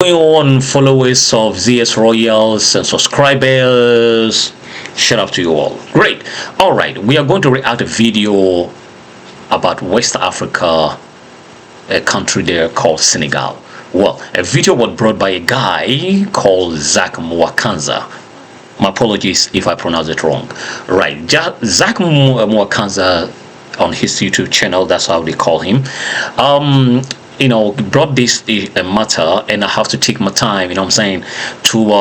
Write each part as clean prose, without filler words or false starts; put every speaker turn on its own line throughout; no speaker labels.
Going on, followers of ZS Royals and subscribers, shout out to you all. Great. All right, we are going to react a video about West Africa, a country there called Senegal. Well, a video was brought by a guy called Zach Mwakanza. My apologies if I pronounce it wrong. Right, Zach Mwakanza on his YouTube channel, that's how they call him. Brought this matter, and I have to take my time, I'm saying, to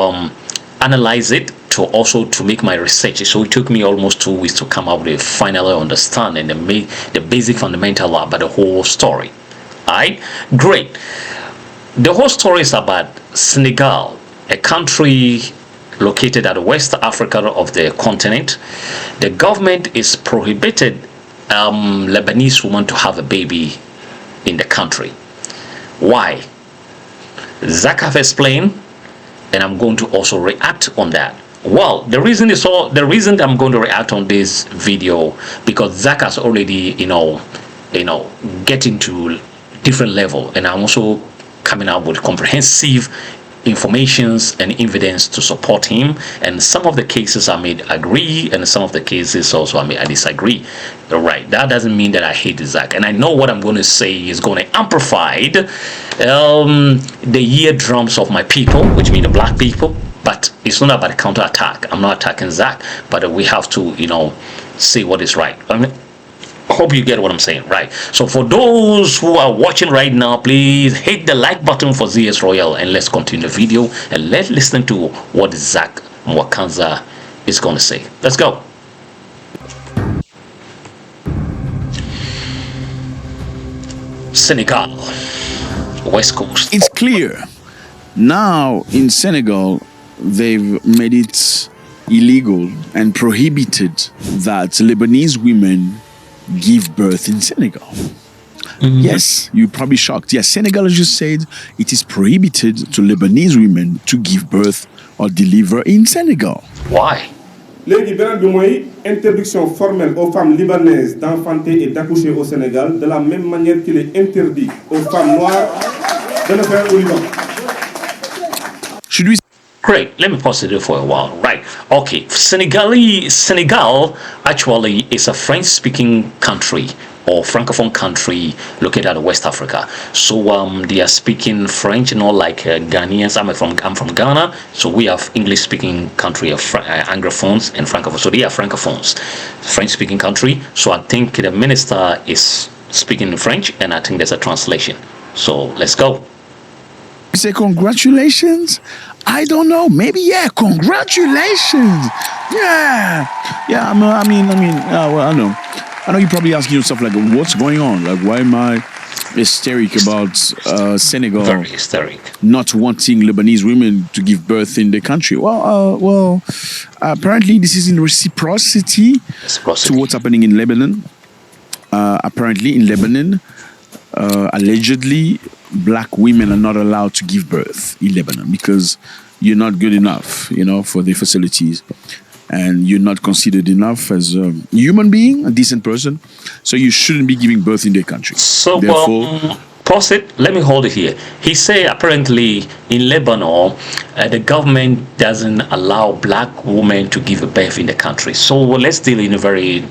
analyze it, to make my research. So it took me almost 2 weeks to come up with a final understanding, the basic fundamental about the whole story. All right, great. The whole story is about Senegal, a country located at West Africa of the continent. The government is prohibited Lebanese women to have a baby in the country. Why? Zach have explained, and I'm going to also react on that. Well, the reason I'm going to react on this video, because Zach has already get into different level, and I'm also coming up with comprehensive informations and evidence to support him. And some of the cases I may agree, and some of the cases also I disagree. Right, that doesn't mean that I hate Zach, and I know what I'm going to say is going to amplify the eardrums of my people, which mean the black people. But it's not about a counterattack. I'm not attacking Zach, but we have to say what is right. Hope you get what I'm saying, right? So for those who are watching right now, please hit the like button for ZS Royal, and let's continue the video and let's listen to what Zach Mwakanza is going to say. Let's go. Senegal, West Coast.
It's clear now in Senegal they've made it illegal and prohibited that Lebanese women give birth in Senegal. Yes, you're probably shocked. Yes, Senegal, as you said, it is prohibited to Lebanese women to give birth or deliver in Senegal.
Why?
Léegi beneen bi mooy interdiction formelle aux femmes libanaises d'enfanter et d'accoucher au Sénégal, de la même manière qu'il est interdit aux femmes noires de le faire au Liban.
Should we?
Great. Let me pause it for a while. Right. Okay. Senegal actually is a French-speaking country or francophone country located in West Africa. So they are speaking French, not like Ghanaians. I'm from Ghana, so we have English-speaking country of Anglophones and Francophones. So they are Francophones, French-speaking country. So I think the minister is speaking in French, and I think there's a translation. So let's go.
Say congratulations. I don't know. Maybe congratulations. Yeah. Well, I know you're probably asking yourself, like, what's going on? Like, why am I hysteric about Senegal?
Very hysteric.
Not wanting Lebanese women to give birth in the country. Well, apparently this is in reciprocity to what's happening in Lebanon. Apparently in Lebanon, allegedly, black women are not allowed to give birth in Lebanon because you're not good enough, for the facilities, and you're not considered enough as a human being, a decent person, so you shouldn't be giving birth in their country.
So,
therefore,
pause it. Let me hold it here. He said apparently in Lebanon, the government doesn't allow black women to give birth in the country. So let's deal in a very,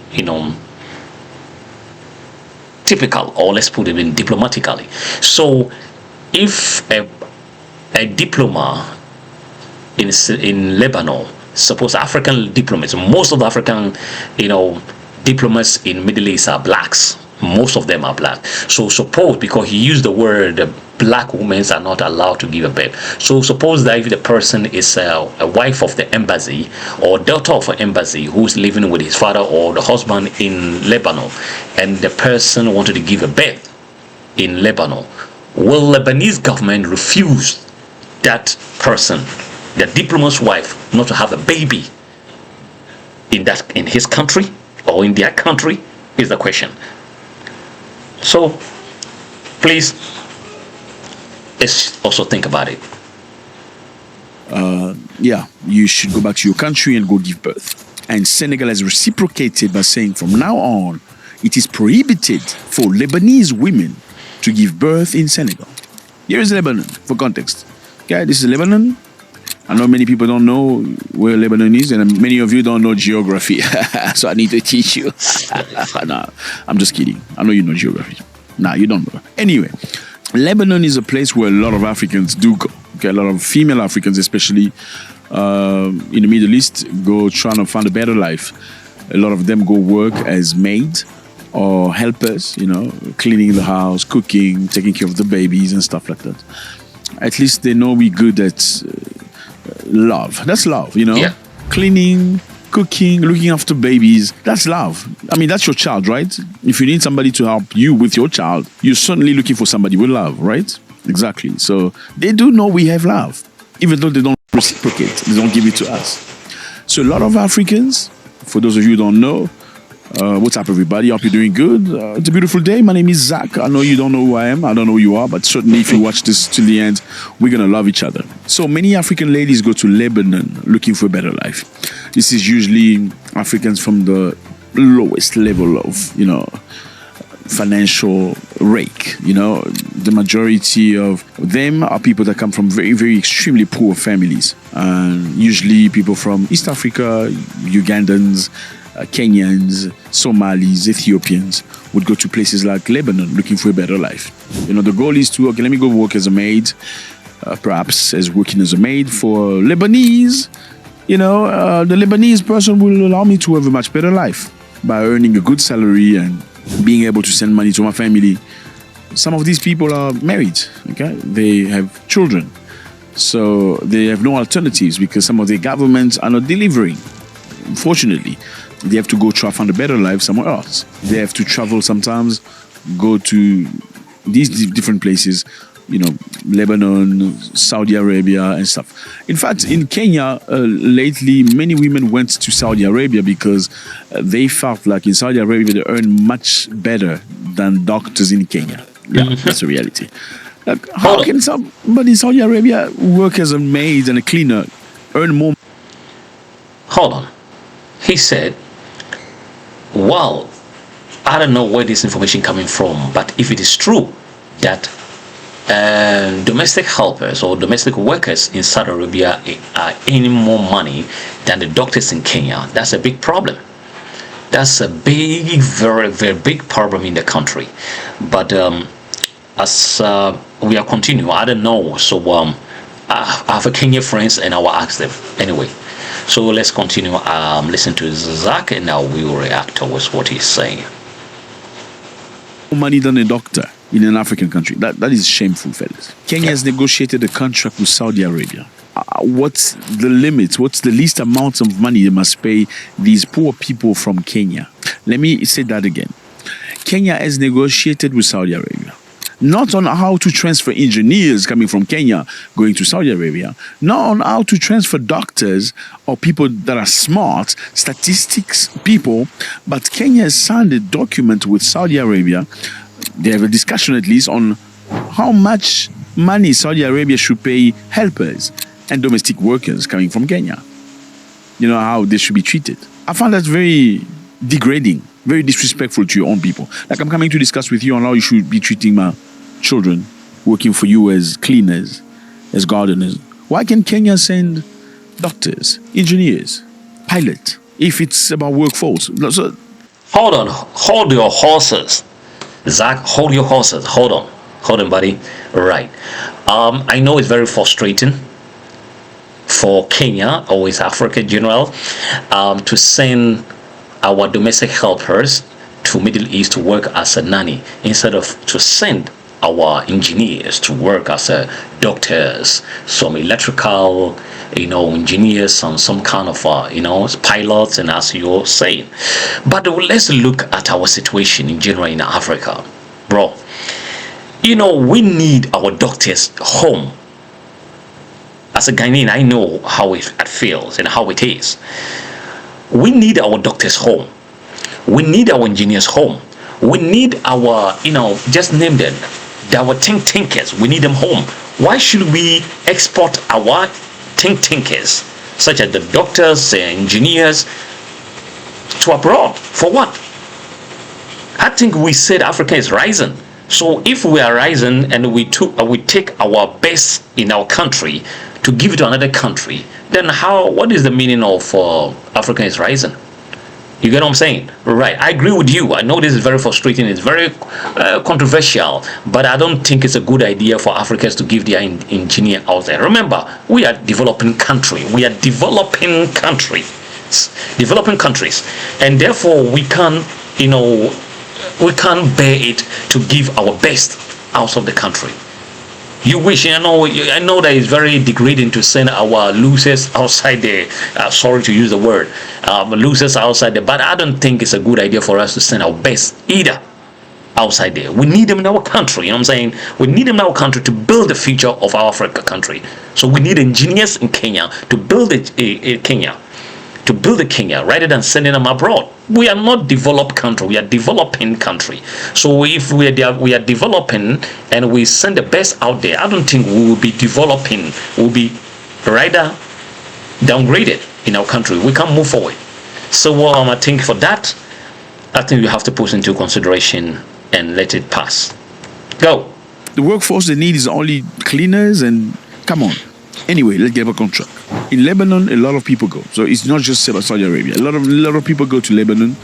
typical, or let's put it in diplomatically. So if a diplomat in Lebanon, suppose African diplomats, most of the African diplomats in Middle East are blacks, most of them are black. So suppose, because he used the word black women are not allowed to give a birth, so suppose that if the person is a wife of the embassy or daughter of an embassy who's living with his father or the husband in Lebanon, and the person wanted to give a birth in Lebanon, will Lebanese government refuse that person, the diplomat's wife, not to have a baby in his country or in their country, is the question. So please, let's also think about it.
you should go back to your country and go give birth. And Senegal has reciprocated by saying from now on, it is prohibited for Lebanese women to give birth in Senegal. Here is Lebanon, for context. Okay, this is Lebanon. I know many people don't know where Lebanon is, and many of you don't know geography. So I need to teach you. Nah, I'm just kidding. I know you know geography. Nah, you don't know. Anyway, Lebanon is a place where a lot of Africans do go. Okay, a lot of female Africans, especially in the Middle East, go trying to find a better life. A lot of them go work as maids or helpers, cleaning the house, cooking, taking care of the babies and stuff like that. At least they know we're good at love. That's love,
Yeah.
Cleaning, cooking, looking after babies. That's love. I mean, that's your child, right? If you need somebody to help you with your child, you're certainly looking for somebody with love, right? Exactly. So they do know we have love, even though they don't reciprocate. They don't give it to us. So a lot of Africans, for those of you who don't know, what's up, everybody? Hope you're doing good. It's a beautiful day. My name is Zach. I know you don't know who I am. I don't know who you are, but certainly if you watch this till the end, we're going to love each other. So many African ladies go to Lebanon looking for a better life. This is usually Africans from the lowest level of, financial rake. The majority of them are people that come from very, very extremely poor families. And usually people from East Africa, Ugandans, Kenyans, Somalis, Ethiopians would go to places like Lebanon looking for a better life. The goal is to, let me go work as a maid, perhaps as working as a maid for Lebanese. The Lebanese person will allow me to have a much better life by earning a good salary and being able to send money to my family. Some of these people are married, okay? They have children. So they have no alternatives because some of the governments are not delivering. Unfortunately, they have to go try to find a better life somewhere else. They have to travel sometimes, go to these different places, Lebanon, Saudi Arabia and stuff. In fact, in Kenya, lately, many women went to Saudi Arabia because they felt like in Saudi Arabia they earn much better than doctors in Kenya. Yeah, that's the reality. Like, how can somebody in Saudi Arabia work as a maid and a cleaner, earn more?
Hold on. He said, well, I don't know where this information coming from, but if it is true that domestic helpers or domestic workers in Saudi Arabia are earning more money than the doctors in Kenya, that's a big problem. That's a big, very, very big problem in the country. But as we are continuing, I don't know. So I have a Kenya friends and I will ask them anyway. So let's continue. Listen to Zach and now we will react towards what he's saying.
More money than a doctor in an African country. That is shameful, fellas. Kenya has negotiated a contract with Saudi Arabia. What's the limit? What's the least amount of money they must pay these poor people from Kenya? Let me say that again. Kenya has negotiated with Saudi Arabia. Not on how to transfer engineers coming from Kenya going to Saudi Arabia. Not on how to transfer doctors or people that are smart, statistics people. But Kenya has signed a document with Saudi Arabia. They have a discussion at least on how much money Saudi Arabia should pay helpers and domestic workers coming from Kenya. How they should be treated. I found that very degrading, very disrespectful to your own people. Like I'm coming to discuss with you on how you should be treating my children working for you as cleaners, as gardeners. Why can Kenya send doctors, engineers, pilots, if it's about workforce? So,
hold on. Hold your horses. Zach, hold your horses. Hold on, buddy. Right. I know it's very frustrating for Kenya or East Africa in general to send our domestic helpers to Middle East to work as a nanny instead of to send our engineers to work as doctors, some electrical, engineers, some kind of, pilots, and as you're saying. But let's look at our situation in general in Africa, bro. We need our doctors home. As a Ghanaian, I know how it feels and how it is. We need our doctors home. We need our engineers home. We need our, just name them, our thinkers. We need them home. Why should we export our thinkers, such as the doctors and engineers, to abroad? For what? I think we said Africa is rising. So if we are rising and we take our best in our country to give it to another country, then what is the meaning of Africa is rising? You get what I'm saying? Right. I agree with you. I know this is very frustrating. It's very controversial, but I don't think it's a good idea for Africans to give their engineer out there. Remember, we are developing country. We are developing countries, and therefore we can't bear it to give our best out of the country. You wish, I know that it's very degrading to send our losers outside there. Sorry to use the word, losers outside there. But I don't think it's a good idea for us to send our best either outside there. We need them in our country. You know what I'm saying? We need them in our country to build the future of our Africa country. So we need engineers in Kenya to build Kenya rather than sending them abroad. We are not developed country. We are developing country. So if we are developing and we send the best out there, I don't think we will be developing. We'll be rather downgraded in our country. We can't move forward. So I think for that, I think you have to put into consideration and let it pass. Go.
The workforce they need is only cleaners and come on. Anyway, let's get back on track. In Lebanon, a lot of people go. So it's not just Saudi Arabia. A lot of people go to Lebanon.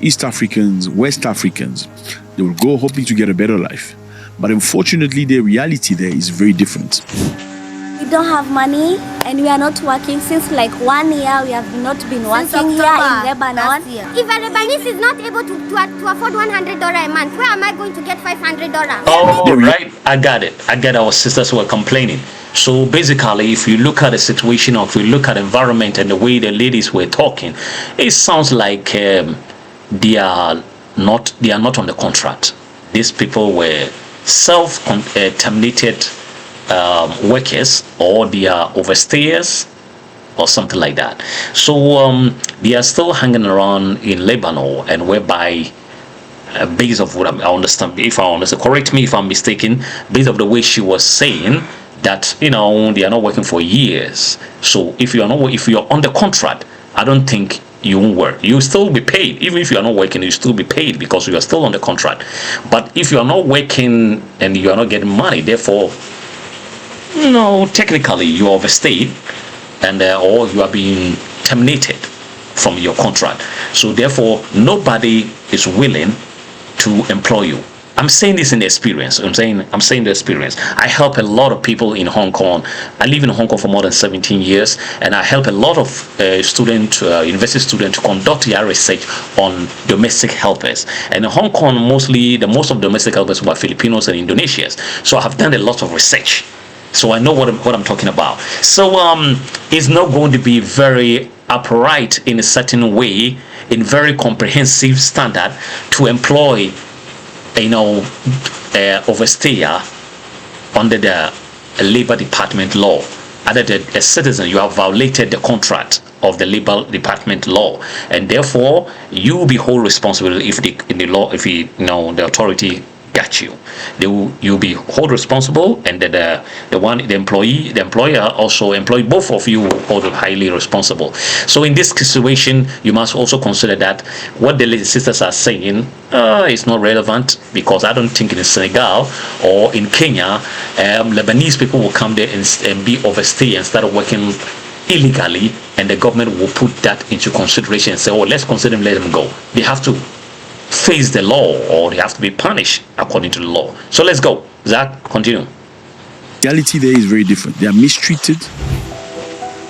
East Africans, West Africans, they will go hoping to get a better life. But unfortunately, the reality there is very different.
We don't have money and we are not working since like 1 year. We have not been working here in Lebanon.
If a Lebanese is not able to afford $100 a month, where am I going to get $500?
Oh, right. I got it. I get our sisters who are complaining. So basically, if you look at the situation, or if you look at the environment and the way the ladies were talking, it sounds like they are not on the contract. These people were self-terminated workers, or they are overstayers or something like that. So they are still hanging around in Lebanon, and whereby based of what I understand, correct me if I'm mistaken, based of the way she was saying that they are not working for years. So if you're on the contract, I don't think you won't work. You'll still be paid. Even if you are not working, you'll still be paid because you are still on the contract. But if you are not working and you are not getting money, therefore, technically you are overstayed, and or you are being terminated from your contract. So therefore, nobody is willing to employ you. I'm saying this in the experience. I'm saying the experience. I help a lot of people in Hong Kong. I live in Hong Kong for more than 17 years, and I help a lot of university students to conduct their research on domestic helpers. And in Hong Kong, most of domestic helpers were Filipinos and Indonesians. So I have done a lot of research. So I know what I'm talking about. So it's not going to be very upright in a certain way, in very comprehensive standard, to employ overstayer under the labor department law. Other than a citizen, you have violated the contract of the labor department law, and therefore you will be held responsible if the authority got you. You'll be held responsible, and the employer also employ both of you hold highly responsible. So in this situation, you must also consider that what the lady sisters are saying is not relevant, because I don't think in Senegal or in Kenya, Lebanese people will come there and be overstay and start working illegally, and the government will put that into consideration and say, oh, let's consider them, let them go. They have to face the law, or they have to be punished according to the law. So let's go. Zach, continue.
The reality there is very different. They are mistreated.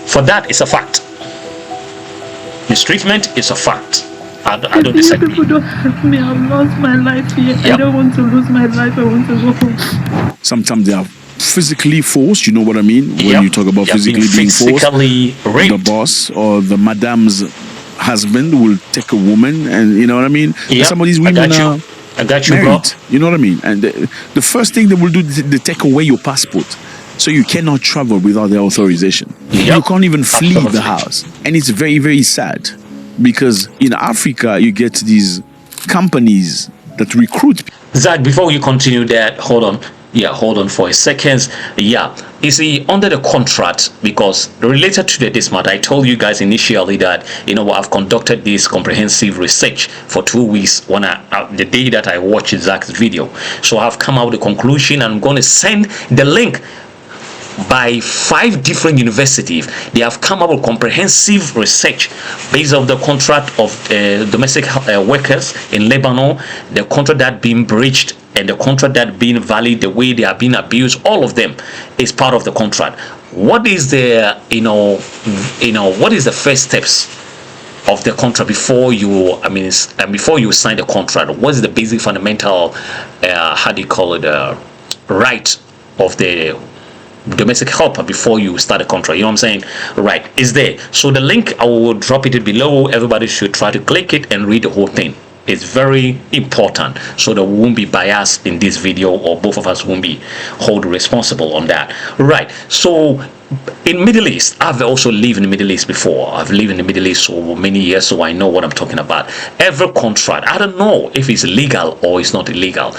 For that, it's a fact. Mistreatment is a fact. I don't disagree.
People don't help me. I've lost my life here.
Yep.
I don't want to lose my life. I want to go home.
Sometimes they are physically forced. You know what I mean? When you talk about physically being forced,
raped.
the boss or the madame's husband will take a woman, and you know what I mean.
Yep.
Some of these women are
I got you,
married.
bro.
You know what I mean. And the first thing they will do, they take away your passport, so you cannot travel without their authorization.
Yep.
You can't even flee
Absolutely.
the house, and it's very, very sad, because in Africa you get these companies that recruit.
Zach, before you continue that, hold on for a second. Yeah, You see, under the contract, because related to this matter, I told you guys initially that, you know, I've conducted this comprehensive research for 2 weeks when the day that I watched Zach's video. So I've come out with a conclusion, and I'm going to send the link by 5 different universities. They have come up with comprehensive research based on the contract of domestic workers in Lebanon, the contract that being breached, and the contract that being valid, the way they are being abused. All of them is part of the contract. What is the what is the first steps of the contract before you before you sign the contract? What is the basic fundamental how do you call it, right of the domestic helper before you start a contract? You know what I'm saying? Right, is there. So the link, I will drop it below. Everybody should try to click it and read the whole thing. It's very important, so that we won't be biased in this video, or both of us won't be held responsible on that. Right, so in Middle East, I've also lived in the Middle East before. I've lived in the Middle East for many years, so I know what I'm talking about. Every contract, I don't know if it's legal or it's not illegal.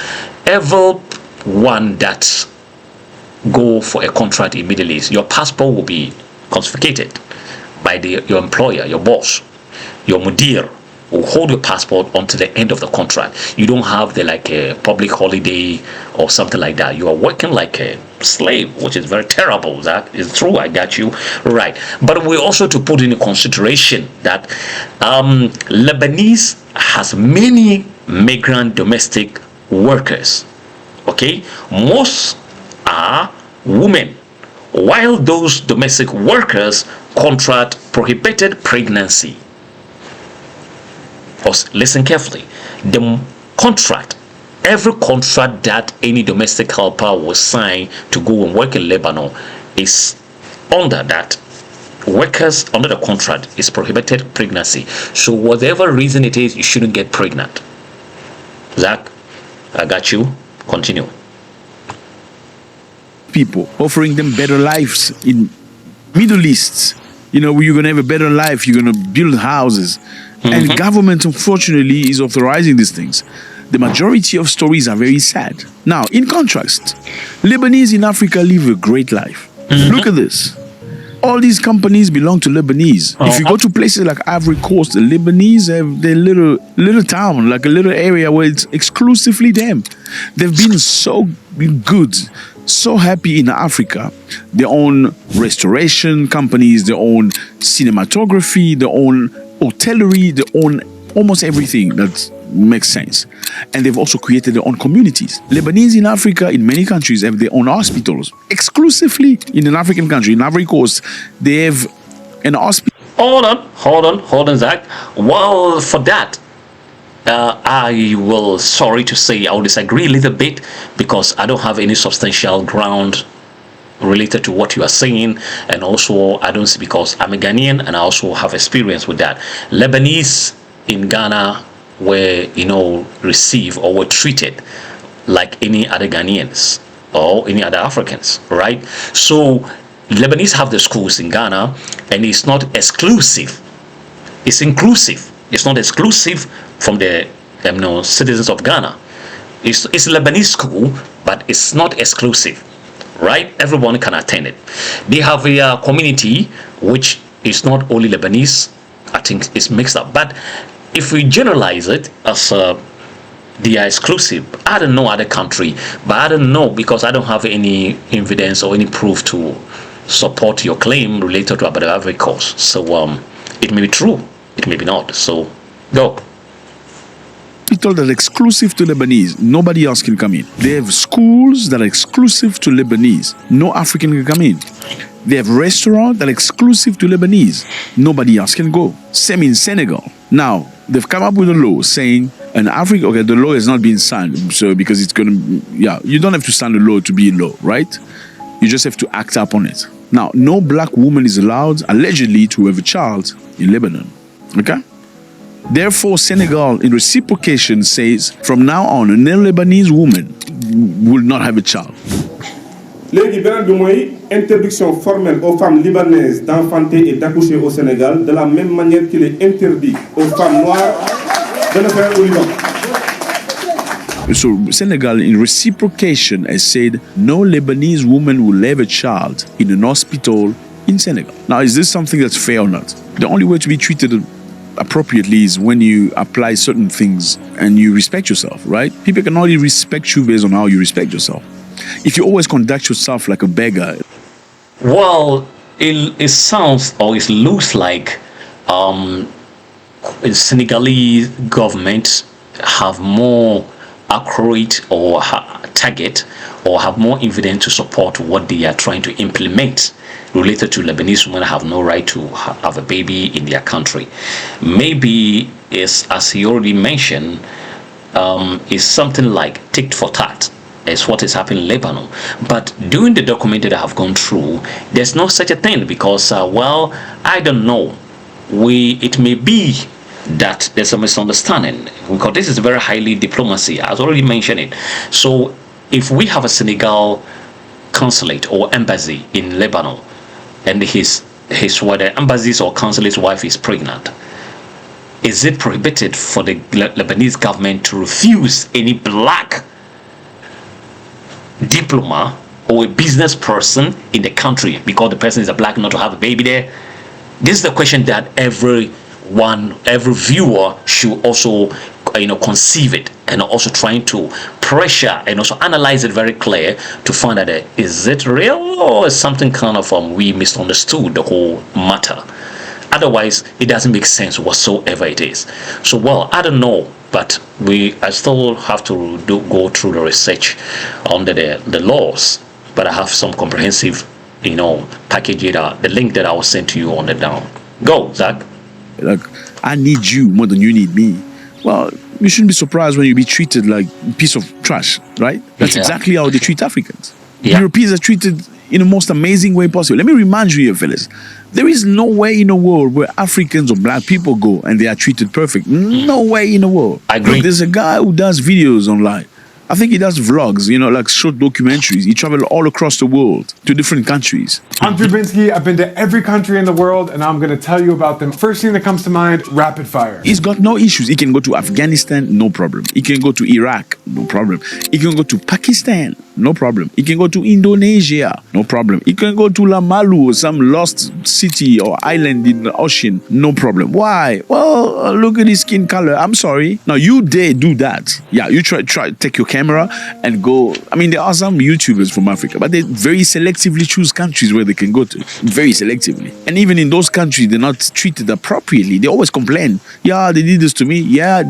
Every one that go for a contract in Middle East, your passport will be confiscated by your employer, your boss, your mudir will hold your passport until the end of the contract. You don't have like a public holiday or something like that. You are working like a slave, which is very terrible. That is true. I got you right. But we also to put in consideration that Lebanese has many migrant domestic workers. Okay, most are women, while those domestic workers contract prohibited pregnancy. Listen carefully. The contract, every contract that any domestic helper will sign to go and work in Lebanon is under that. Workers under the contract is prohibited pregnancy. So whatever reason it is, you shouldn't get pregnant. Zach, I got you. Continue.
People offering them better lives in Middle East. You know, you're gonna have a better life. You're gonna build houses. And government, unfortunately, is authorizing these things. The majority of stories are very sad. Now, in contrast, Lebanese in Africa live a great life. Look at this. All these companies belong to Lebanese. If you go to places like Ivory Coast, the Lebanese have their little town, like a little area where it's exclusively them. They've been so good, so happy in Africa. They own restoration companies, they own cinematography, they own hotellery, they own almost everything that makes sense. And they've also created their own communities. Lebanese in Africa, in many countries, have their own hospitals. Exclusively in an African country, in Ivory Coast, they have an hospital.
Hold on, Zach. Well, for that, I will, sorry to say, I will disagree a little bit, because I don't have any substantial ground related to what you are saying, and also I don't see, because I'm a Ghanaian and I also have experience with that. Lebanese in Ghana were, you know, received or were treated like any other Ghanaians or any other Africans, right? So Lebanese have the schools in Ghana, and it's not exclusive, it's inclusive. It's not exclusive from the citizens of Ghana. It's Lebanese school, but it's not exclusive, right? Everyone can attend it. They have a community which is not only Lebanese. I think it's mixed up. But if we generalize it as they are exclusive, I don't know other country, but I don't know, because I don't have any evidence or any proof to support your claim related to the Ivory Coast. So it may be true, it may be not. So go.
Hospital that are exclusive to Lebanese. Nobody else can come in. They have schools that are exclusive to Lebanese. No African can come in. They have restaurants that are exclusive to Lebanese. Nobody else can go. Same in Senegal. Now, they've come up with a law saying an African, okay, the law has not been signed, so because it's going to, you don't have to sign a law to be a law, right? You just have to act up on it. Now, no black woman is allowed, allegedly, to have a child in Lebanon. Okay? Therefore, Senegal, in reciprocation, says from now on, a Lebanese woman will not have a child.
Léegi beneen bi mooy interdiction formelle aux femmes libanaises d'enfanter et d'accoucher au Sénégal, de la même manière qu'il est interdit aux femmes noires de le faire au Liban.
So Senegal, in reciprocation, has said no Lebanese woman will have a child in an hospital in Senegal. Now, is this something that's fair or not? The only way to be treated appropriately is when you apply certain things and you respect yourself, right? People can only respect you based on how you respect yourself. If you always conduct yourself like a beggar.
Well, it sounds or it looks like Senegalese government have more accurate or target or have more evidence to support what they are trying to implement related to Lebanese women have no right to have a baby in their country. Maybe is, as he already mentioned, is something like tit for tat. Is what is happening in Lebanon. But during the document that I have gone through, there's no such a thing because, well, I don't know. It may be that there's a misunderstanding because this is very highly diplomacy. I've already mentioned it. So if we have a Senegal consulate or embassy in Lebanon, and his whether embassy's or consulate's wife is pregnant, is it prohibited for the Lebanese government to refuse any black diplomat or a business person in the country because the person is a black not to have a baby there? This is the question that every viewer should also conceive it and also trying to pressure and also analyze it very clear to find out is it real or is something kind of we misunderstood the whole matter. Otherwise it doesn't make sense whatsoever it is. So well, I don't know, but I still have to go through the research under the laws, but I have some comprehensive package data, the link that I will send to you on the down. Go, Zach.
Like, I need you more than you need me. Well, you shouldn't be surprised when you be treated like a piece of trash, right? That's exactly how they treat Africans. Europeans are treated in the most amazing way possible. Let me remind you here, fellas. There is no way in the world where Africans or black people go and they are treated perfect. No way in the world.
I agree.
There's a guy who does videos online. I think he does vlogs, like short documentaries. He traveled all across the world to different countries.
I'm Dubinsky. I've been to every country in the world, and I'm going to tell you about them. First thing that comes to mind, rapid fire.
He's got no issues. He can go to Afghanistan, no problem. He can go to Iraq, no problem. He can go to Pakistan, no problem. He can go to Indonesia, no problem. He can go to Lamalu, some lost city or island in the ocean, no problem. Why? Well, look at his skin color. I'm sorry. Now, you dare do that. Yeah, you try take your camera and go. I mean, there are some YouTubers from Africa, but they very selectively choose countries where they can go to. Very selectively. And even in those countries, they're not treated appropriately. They always complain. Yeah, they did this to me. Yeah,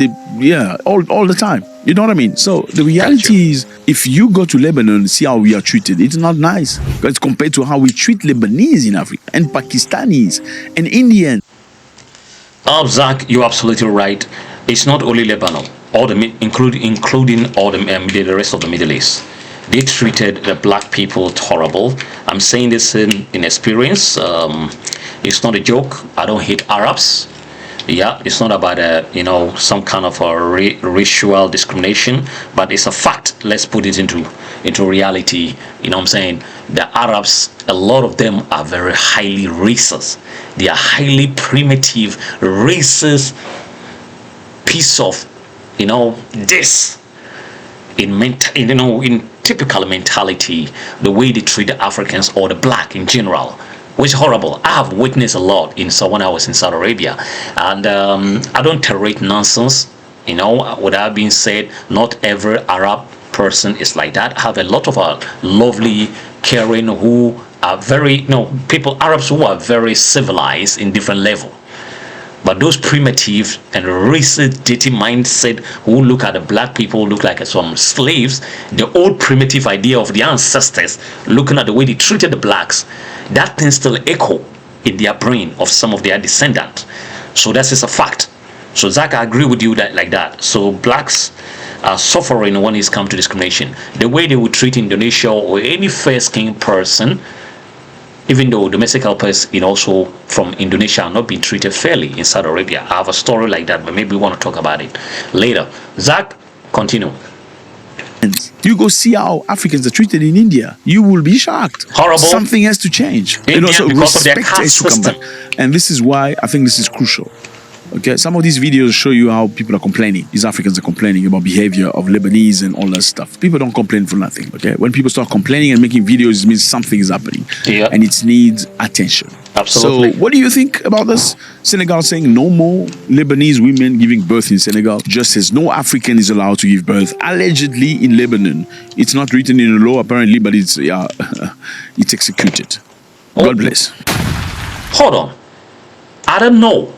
all the time. You know what I mean? So the reality is, if you go to Lebanon and see how we are treated, it's not nice. Because compared to how we treat Lebanese in Africa, and Pakistanis, and Indians.
Zach, you're absolutely right. It's not only Lebanon, including all the rest of the Middle East. They treated the black people horrible. I'm saying this in experience. It's not a joke. I don't hate Arabs. Yeah, it's not about some kind of a racial discrimination, but it's a fact. Let's put it into reality. You know what I'm saying? The Arabs, a lot of them are very highly racist. They are highly primitive, racist piece of this in typical mentality, the way they treat the Africans or the black in general, which is horrible. I have witnessed a lot when I was in Saudi Arabia, and I don't tolerate nonsense. With that being said, not every Arab person is like that. I have a lot of lovely, caring, who are very Arabs who are very civilized in different level. But those primitive and racist, dirty mindset who look at the black people look like some slaves, the old primitive idea of the ancestors, looking at the way they treated the blacks, that thing still echo in their brain of some of their descendants. So that is a fact. So Zach, I agree with you like that. So blacks are suffering when it's come to discrimination. The way they would treat Indonesia or any fair-skinned person, even though domestic helpers also from Indonesia are not being treated fairly in Saudi Arabia. I have a story like that, but maybe we want to talk about it later. Zach, continue.
You go see how Africans are treated in India. You will be shocked.
Horrible.
Something has to change.
India,
so
because of their
respect
caste
has to come
system.
back. And this is why I think this is crucial. Okay, some of these videos show you how people are complaining. These Africans are complaining about behavior of Lebanese and all that stuff. People don't complain for nothing. Okay, when people start complaining and making videos, it means something is happening, and it needs attention.
Absolutely.
So, what do you think about this? Senegal saying no more Lebanese women giving birth in Senegal, just as no African is allowed to give birth allegedly in Lebanon. It's not written in the law apparently, but it's it's executed. God bless.
Hold on. I don't know.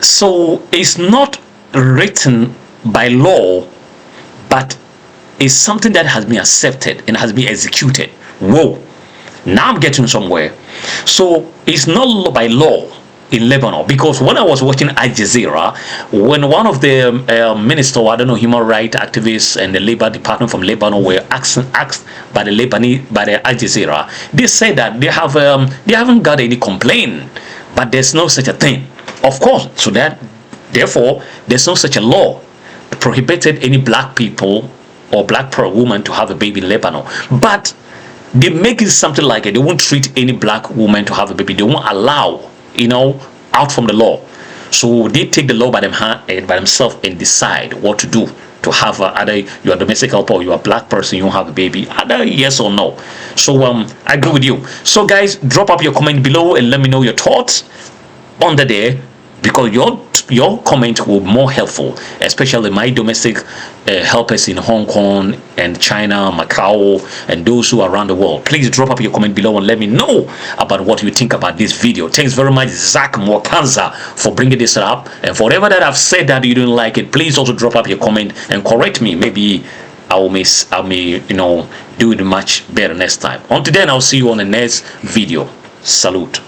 So it's not written by law, but it's something that has been accepted and has been executed. Whoa. Now I'm getting somewhere. So it's not by law in Lebanon, because when I was watching Al Jazeera, when one of the minister, I don't know, human rights activists and the labor department from Lebanon were asked by the Lebanese, by the Al Jazeera, they said that they haven't got any complaint, but there's no such a thing. Of course, so that therefore there's no such a law prohibited any black people or black woman to have a baby in Lebanon, but they make it something like it. They won't treat any black woman to have a baby. They won't allow, out from the law. So they take the law by themselves and decide what to do to have either you're a domestic helper or you're a black person, you don't have a baby, either yes or no. So I agree with you. So guys, drop up your comment below and let me know your thoughts under there, because your comment will be more helpful, especially my domestic helpers in Hong Kong and China, Macau, and those who are around the world. Please drop up your comment below and let me know about what you think about this video. Thanks very much, Zach Mwakanza, for bringing this up. And for whatever that I've said that you didn't like it, please also drop up your comment and correct me. Maybe I may do it much better next time. Until then, I'll see you on the next video. Salute.